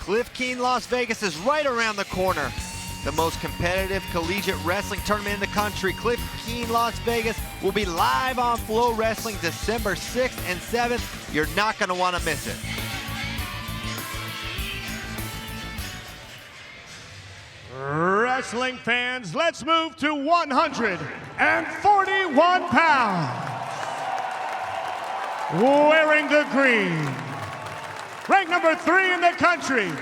Cliff Keen Las Vegas is right around the corner. The most competitive collegiate wrestling tournament in the country. Cliff Keen Las Vegas will be live on FloWrestling December 6th and 7th. You're not going to want to miss it. Wrestling fans, let's move to 141 pounds. Wearing the green, ranked number 3 in the country,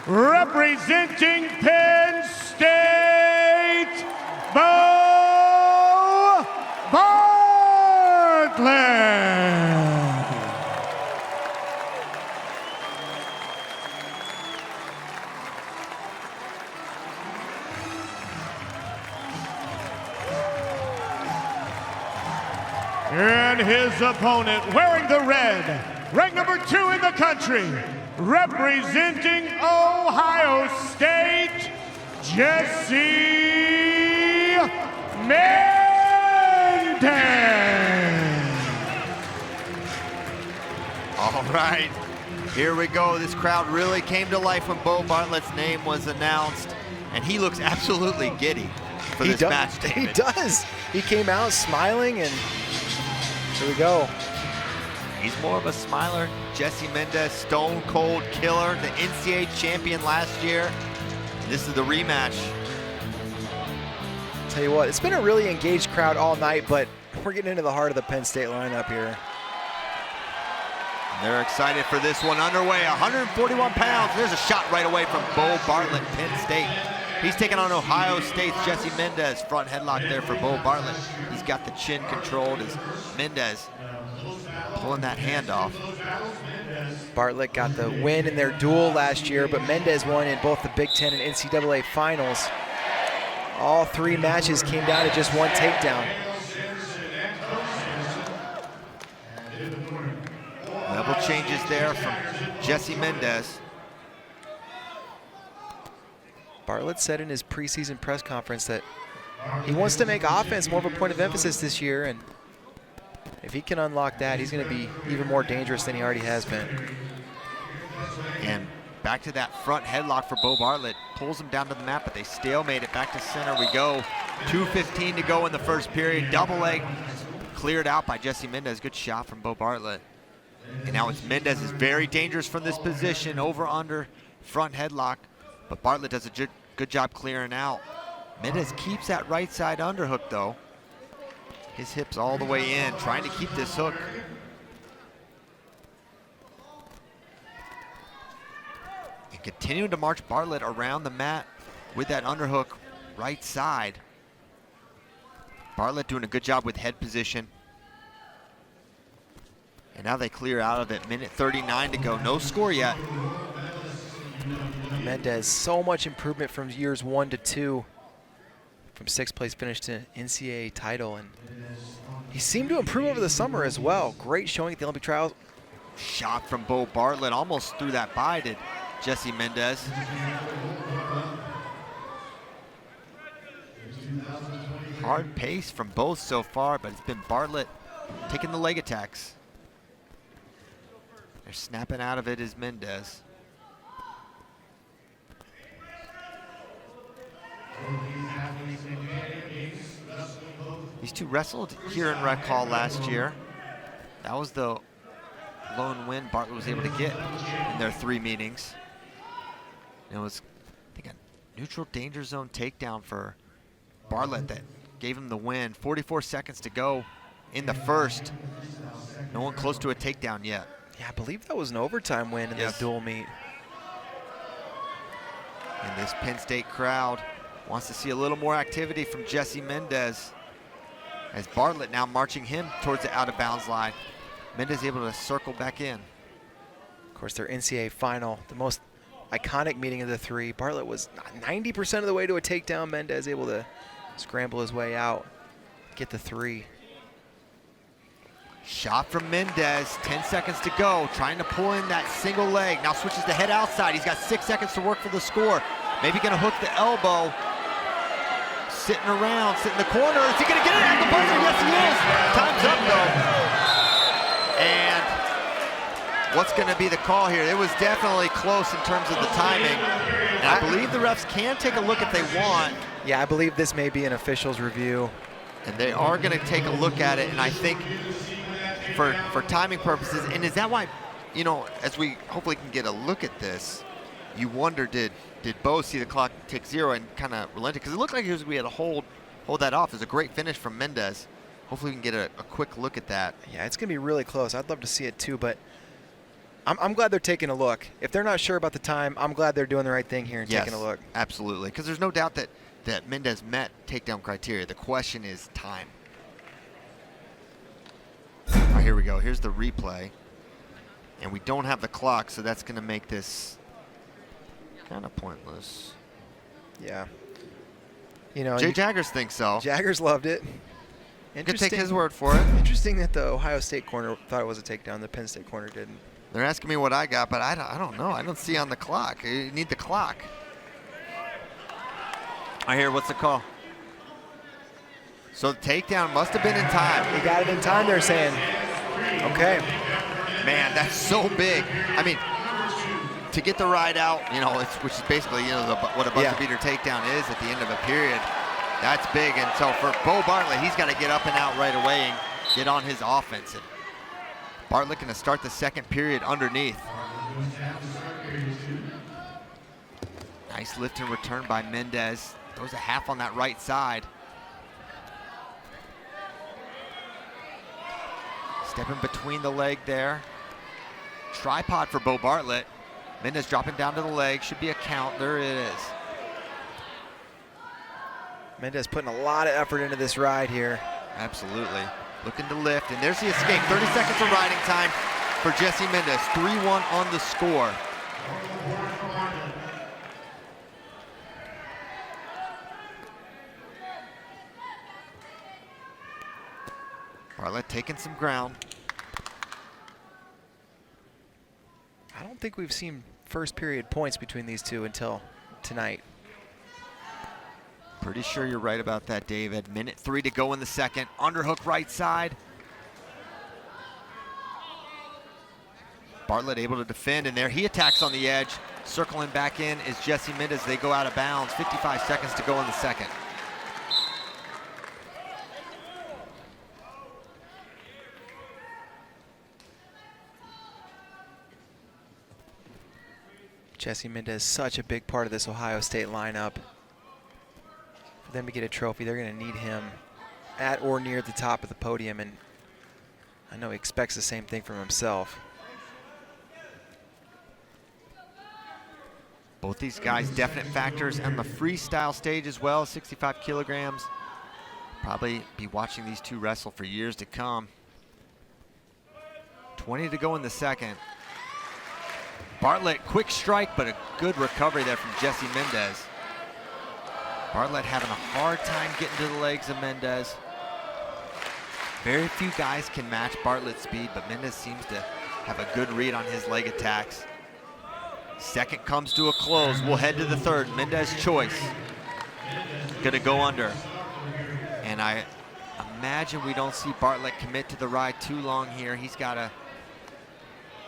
representing Penn State, Beau Bartlett. And his opponent, wearing the red, ranked number 2 in the country, representing Ohio State, Jesse Mendez. All right, here we go. This crowd really came to life when Beau Bartlett's name was announced, and he looks absolutely giddy for this match, David. He does. He came out smiling, and here we go. He's more of a smiler. Jesse Mendez, stone cold killer, the NCAA champion last year. This is the rematch. Tell you what, it's been a really engaged crowd all night, but we're getting into the heart of the Penn State lineup here. They're excited for this one underway. 141 pounds. There's a shot right away from Beau Bartlett, Penn State. He's taking on Ohio State's Jesse Mendez. Front headlock there for Beau Bartlett. He's got the chin controlled as Mendez pulling that hand off. Bartlett got the win in their duel last year, but Mendez won in both the Big Ten and NCAA finals. All 3 matches came down to just 1 takedown. Level changes there from Jesse Mendez. Bartlett said in his preseason press conference that he wants to make offense more of a point of emphasis this year, and if he can unlock that, he's going to be even more dangerous than he already has been. And back to that front headlock for Beau Bartlett. Pulls him down to the mat, but they stalemate it. Back to center we go. 2:15 to go in the first period. Double leg cleared out by Jesse Mendez. Good shot from Beau Bartlett. And now it's Mendez is very dangerous from this position. Over, under, front headlock. But Bartlett does a good job clearing out. Mendez keeps that right side underhook though. His hips all the way in, trying to keep this hook. And continuing to march Bartlett around the mat with that underhook right side. Bartlett doing a good job with head position. And now they clear out of it. Minute 39 to go. No score yet. Mendez, so much improvement from years 1 to 2. From 6th place finish to NCAA title, and he seemed to improve over the summer as well. Great showing at the Olympic trials. Shot from Beau Bartlett, almost threw that by to Jesse Mendez. Hard pace from both so far, but it's been Bartlett taking the leg attacks. They're snapping out of it as Mendez. These two wrestled here in Rec Hall last year. That was the lone win Bartlett was able to get in their 3 meetings. And it was, I think, a neutral danger zone takedown for Bartlett that gave him the win. 44 seconds to go in the first. No one close to a takedown yet. Yeah, I believe that was an overtime win in this dual meet. And this Penn State crowd wants to see a little more activity from Jesse Mendez, as Bartlett now marching him towards the out-of-bounds line. Mendez able to circle back in. Of course, their NCAA final, the most iconic meeting of the 3. Bartlett was 90% of the way to a takedown. Mendez able to scramble his way out, get the 3. Shot from Mendez, 10 seconds to go, trying to pull in that single leg. Now switches to head outside. He's got 6 seconds to work for the score. Maybe gonna hook the elbow. Sitting around, sitting in the corner. Is he gonna get it at the buzzer? Yes, he is. Time's up though. And what's going to be the call here? It was definitely close in terms of the timing. And I believe the refs can take a look if they want. Yeah, I believe this may be an official's review. And they are going to take a look at it. And I think for timing purposes, and is that why, you know, as we hopefully can get a look at this, you wonder, did Beau see the clock tick 0 and kind of relent it? Because it looked like we had to hold that off. It was a great finish from Mendez. Hopefully we can get a quick look at that. Yeah, it's going to be really close. I'd love to see it too, but I'm glad they're taking a look. If they're not sure about the time, I'm glad they're doing the right thing here and taking a look. Absolutely, because there's no doubt that Mendez met takedown criteria. The question is time. All right, here we go. Here's the replay. And we don't have the clock, so that's going to make this kind of pointless. Yeah. You know, Jay Jaggers thinks so. Jaggers loved it. Could take his word for it. Interesting that the Ohio State corner thought it was a takedown. The Penn State corner didn't. They're asking me what I got, but I don't know. I don't see on the clock. You need the clock. I hear, what's the call? So the takedown must have been in time. He got it in time, they're saying. Okay. Man, that's so big. I mean, to get the ride out, you know, which is basically, you know, what a buzzer beater takedown is at the end of a period. That's big. And so for Beau Bartlett, he's got to get up and out right away and get on his offense. And Bartlett going to start the second period underneath. Nice lift and return by Mendez. Throws a half on that right side. Stepping between the leg there. Tripod for Beau Bartlett. Mendez dropping down to the leg. Should be a count. There it is. Mendez putting a lot of effort into this ride here. Absolutely. Looking to lift, and there's the escape. 30 seconds of riding time for Jesse Mendez. 3-1 on the score. Bartlett taking some ground. I don't think we've seen first period points between these two until tonight. Pretty sure you're right about that, David. Minute 3 to go in the second. Underhook right side. Bartlett able to defend, and there he attacks on the edge. Circling back in is Jesse Mendez. They go out of bounds. 55 seconds to go in the second. Jesse Mendez, such a big part of this Ohio State lineup. For them to get a trophy, they're going to need him at or near the top of the podium, and I know he expects the same thing from himself. Both these guys definite factors on the freestyle stage as well, 65 kilograms. Probably be watching these two wrestle for years to come. 20 to go in the second. Bartlett, quick strike, but a good recovery there from Jesse Mendez. Bartlett having a hard time getting to the legs of Mendez. Very few guys can match Bartlett's speed, but Mendez seems to have a good read on his leg attacks. Second comes to a close. We'll head to the third. Mendez choice. Gonna go under. And I imagine we don't see Bartlett commit to the ride too long here. He's gotta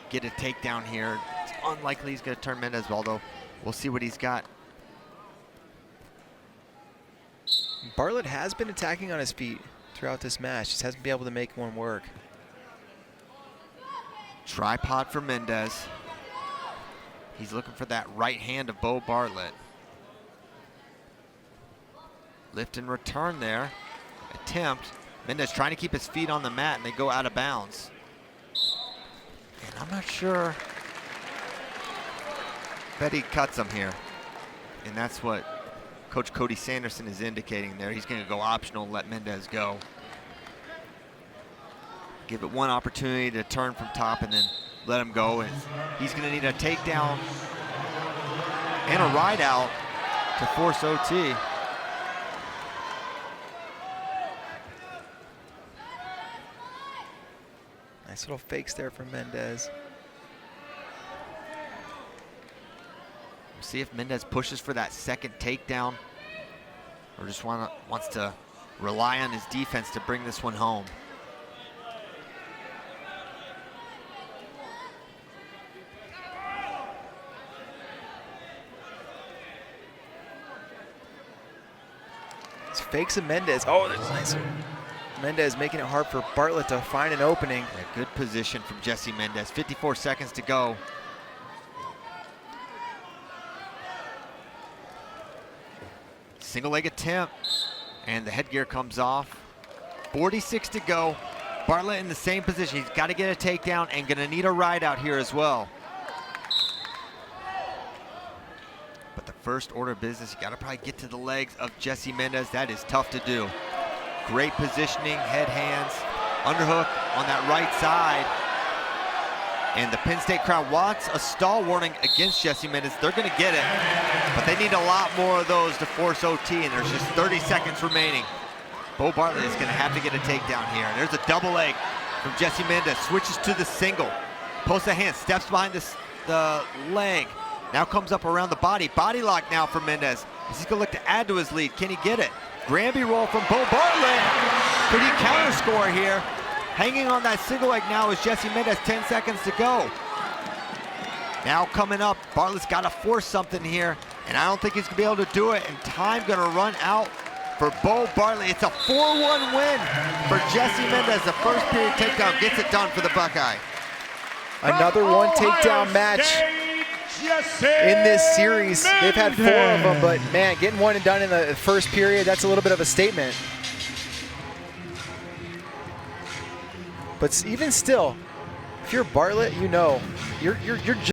get a takedown here. It's unlikely he's gonna turn Mendez, although we'll see what he's got. Bartlett has been attacking on his feet throughout this match. Just hasn't been able to make one work. Tripod for Mendez. He's looking for that right hand of Beau Bartlett. Lift and return there. Attempt. Mendez trying to keep his feet on the mat, and they go out of bounds. And I'm not sure that he cuts him here. And that's what Coach Cody Sanderson is indicating there. He's going to go optional and let Mendez go. Give it one opportunity to turn from top and then let him go. And he's going to need a takedown and a ride out to force OT. Nice little fakes there from Mendez. See if Mendez pushes for that second takedown or just wants to rely on his defense to bring this one home. Fakes a Mendez. Oh, that's nice. Mendez making it hard for Bartlett to find an opening. Yeah, good position from Jesse Mendez. 54 seconds to go. Single leg attempt, and the headgear comes off. 46 to go. Bartlett in the same position. He's got to get a takedown and gonna need a ride out here as well. But the first order of business, you got to probably get to the legs of Jesse Mendez. That is tough to do. Great positioning, head, hands, underhook on that right side. And the Penn State crowd wants a stall warning against Jesse Mendez. They're going to get it, but they need a lot more of those to force OT, and there's just 30 seconds remaining. Beau Bartlett is going to have to get a takedown here. And there's a double leg from Jesse Mendez. Switches to the single. Posts a hand, steps behind the leg. Now comes up around the body. Body lock now for Mendez. He's going to look to add to his lead. Can he get it? Granby roll from Beau Bartlett. Could he counter score here? Hanging on that single leg now is Jesse Mendez. 10 seconds to go. Now coming up, Bartlett's got to force something here, and I don't think he's going to be able to do it, and time going to run out for Beau Bartlett. It's a 4-1 win for Jesse Mendez. The first period takedown gets it done for the Buckeye. Another one takedown match in this series. They've had 4 of them, but man, getting one and done in the first period, that's a little bit of a statement. But even still, if you're Bartlett, you know, you're